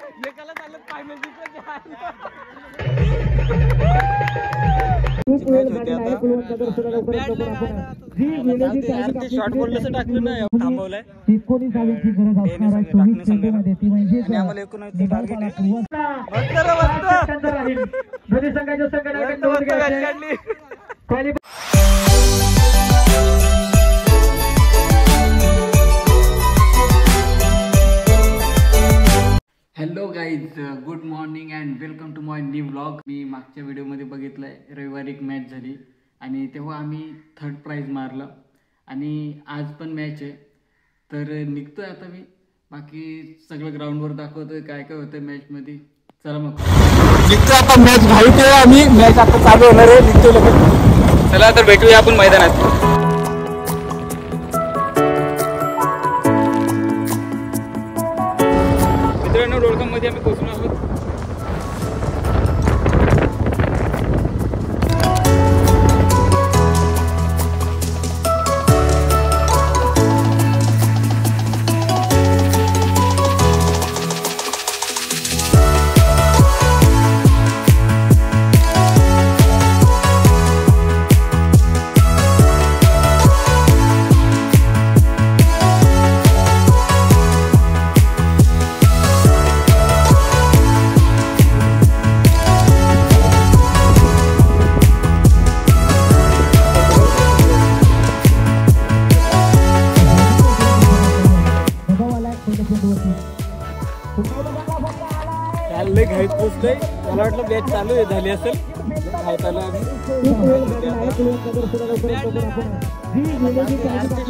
एकाला चाललं final short बोललं टाकलं नाही थांबवलंय आम्हाला एकूण टार्गेट दोन्ही संघाच्या संघटना hello guys, good morning and welcome to my new vlog. मी मागच्या व्हिडिओमध्ये बघितलंय रविवारी एक मॅच झाली आणि तेव्हा आम्ही थर्ड प्राइज मारलं आणि आज पण मॅच आहे. तर निघतोय आता मी, बाकी सगळं ग्राउंडवर दाखवतोय काय काय होतंय मॅचमध्ये. चला मग निघतोय आता, मॅच घालतोय आम्ही, मॅच आता चालू होणार आहे. निघतोय लगेच, चला तर भेटूया आपण मैदानात. मध्ये आम्ही पोहोचलो आहोत. लय घाईत पोचलोय, मला वाटलं मॅच चालू आहे झाली असेल. घाईत आलो आम्ही.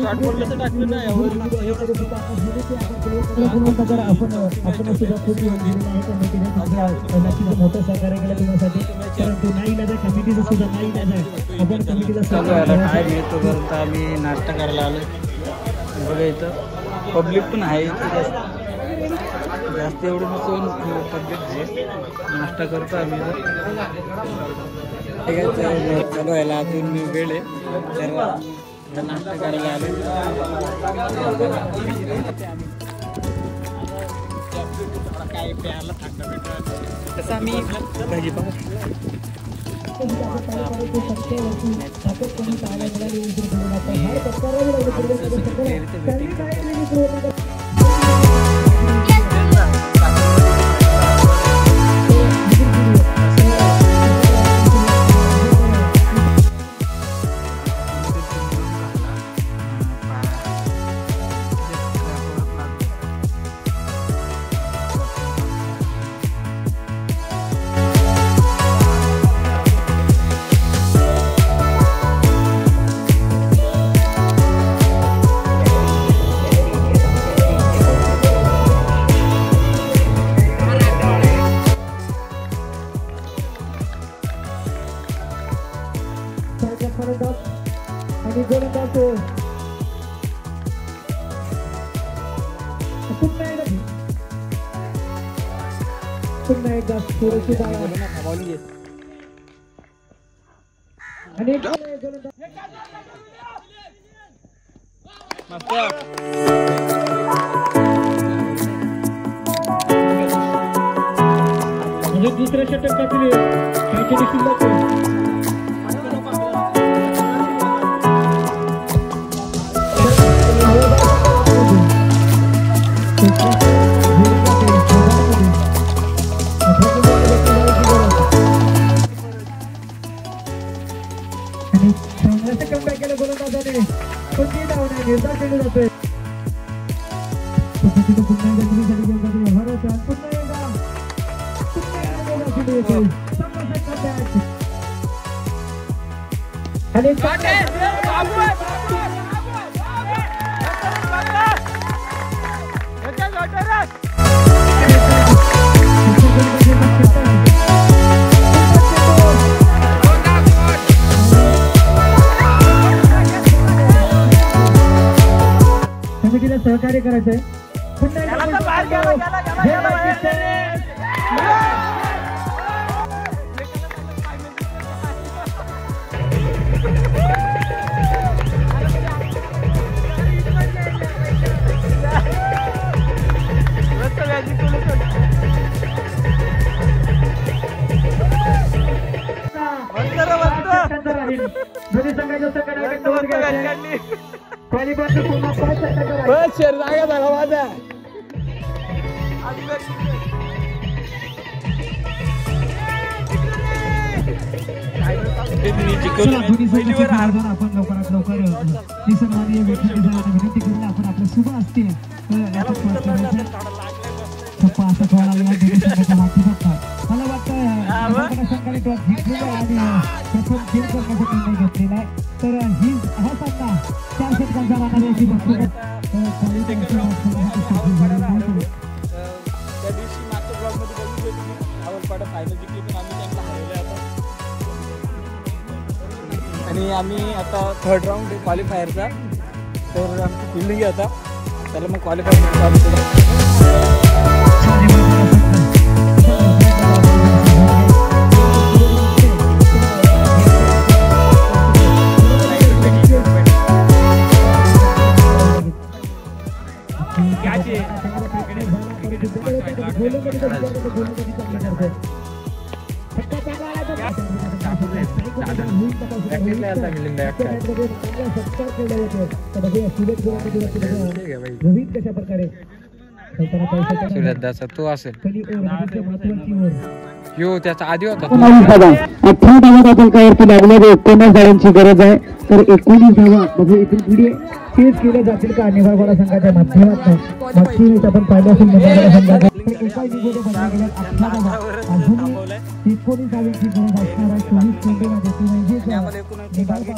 शॉर्ट बोललं टाकलं नाही मोठं सहकार्य केलं तुमच्यासाठी, परंतु नाही ना कमिटीचं सुद्धा नाही ना आपण कमिटीला काय मिळतो पर्यंत आम्ही नाश्ता करायला आलो. बघा इथं पब्लिक पण आहे, जास्त एवढं नसून पब्लिक आहे. नाश्ता करतो आम्ही. चालू व्हायला अजून वेळ आहे, तर नाश्ता करायला आलो. काय प्यायला थंड भेटत तसं आम्ही भाजी पाहू. आणि गोलंदाज पुन्हा एकदा सुरक्षित आणि दुसऱ्या षटकातील काहीतरी शिल्लक निर्धार केले जाते. कमिटीला सहकार्य करायचंय. दोन्ही संघाच्या संघाने क्वालिफायर पुन्हा 5 सेकंद शेर जागा झाला माझा आपण लवकरात लवकर निसर्गाने विनंती करून आपण आपल्या शुभ असते मला वाटतं सरकारी टॉप जिंकलेला आणि प्रथम खेळ करण्यासाठी निर्णय घेतलेला आहे तर हा सामना 4 षटकांचा राहणार याची बघतो त्या दिवशी मागच्या ब्लॉगमध्ये बघितले तुम्ही आवडपाडा फायनल जिंकली पण आम्ही त्यांना हरवले आता आणि आम्ही आता 3rd राऊंड आहे क्वालिफायरचा तर आमची फिल्डिंग आहे आता त्याला मग क्वालिफायर चालू केलं कशा प्रकारे तो असेल यो त्याचा आधी होता 18 धावात आपण काय लागणारे 19 धावांची गरज आहे तर 19 धावा बघू इथून पुढे तेच केले जातील का निभागोला संघाच्या माध्यमातून मागची वेळेस आपण पाहिलं असेल निभागोला संघाचा एका निगोडे बनला गेला 18 धावा अजून 19 धावांची गरज असणार आहे 24 चेंडूमध्ये ती म्हणजे निभागोला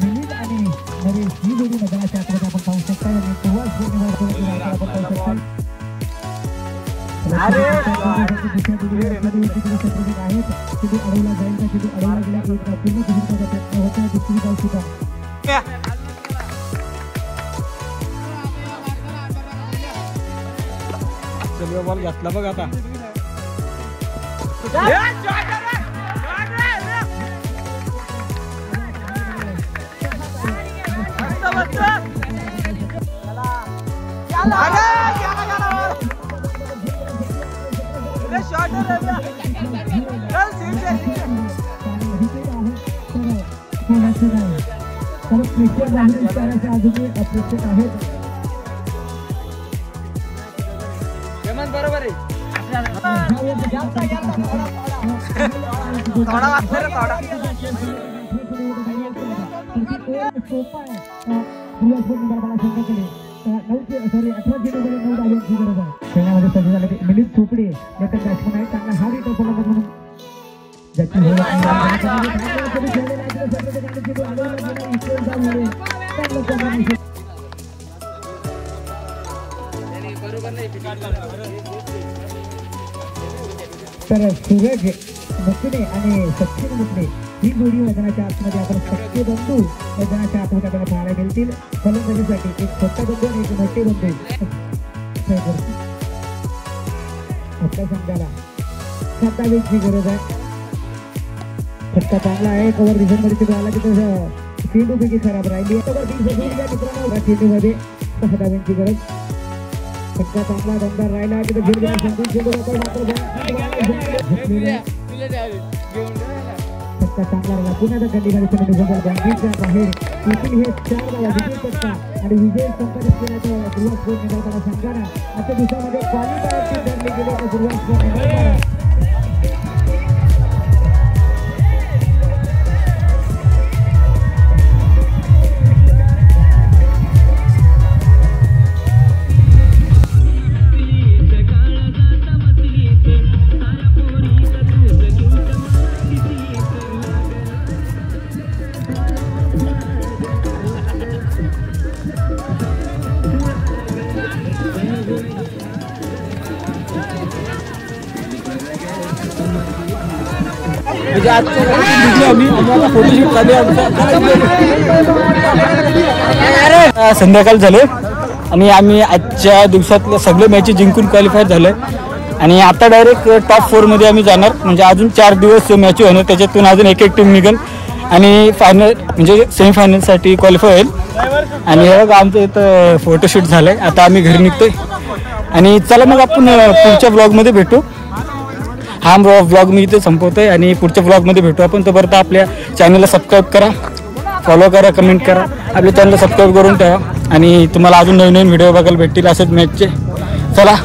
मिनिट आणि नरेश ही जोडी मैदानाच्या आतमध्ये आपण पाहू शकता आणि तेव्हाच आपण पाहू शकता बॉल घातला बघ आता बरोबर आहे थोडा वाटलं रे थोडा खेळण्यामध्ये सज्ज झाले मिलिंद चोपडे याचा बॅट्समन आहे त्यांना हा रिटर्न फलंदाज म्हणून तर सूरज मुकणे आणि सचिन मुकणे ही जोडी मैदानाच्या आतमध्ये आपण सख्खे बंधू मैदानाच्या आतमध्ये आपल्याला पाहायला मिळतील फलंदाजीसाठी एक छोटा बंधू आणि एक मोठे बंधू आपल्या संघाला 27ची गरज आहे फटका चांगला आहे कव्हर रिझन मध्ये तिथे आला की तसं चेंडू पैकी खराब राहिली मित्रांनो चेंडूमध्ये 27ची गरज फटका चांगला दमदार राहिला तिथे फटका चांगला राहिला पुन्हा गंडीगाडी बाहेर येथील हे 4 धावा विजय फटका आणि विजय संपादित केल्याचा सुरुवात करून निघाला संघाला आजच्या दिवसामध्ये क्वालिफायरची धरली गेली सुरुवात करून निघाला संध्याकाळ झाले आणि आम्ही आजच्या दिवसातले सगळे मॅचेस जिंकून क्वालिफाय झाले आणि आता डायरेक्ट टॉप 4 मध्ये आम्ही जाणार म्हणजे अजून 4 दिवस मॅच होणार त्याच्यातून अजून एक टीम निघेल आणि फायनल म्हणजे सेमीफायनलसाठी क्वालिफाय होईल आणि हे बघा आमचं इथं फोटोशूट झालंय आता आम्ही घरी निघतोय आणि चला मग आपण पुढच्या ब्लॉगमध्ये भेटू हा व्लॉग मी इथे संपवतोय आणि पुढच्या व्लॉगमध्ये भेटू आपण. तोपर्यंत आपल्या चॅनलला सबस्क्राईब करा, फॉलो करा, कमेंट करा, आपल्या चॅनलला सबस्क्राईब करून ठेवा आणि तुम्हाला अजून नवीन नवीन व्हिडिओ बघायला भेटतील असेच मॅचचे. चला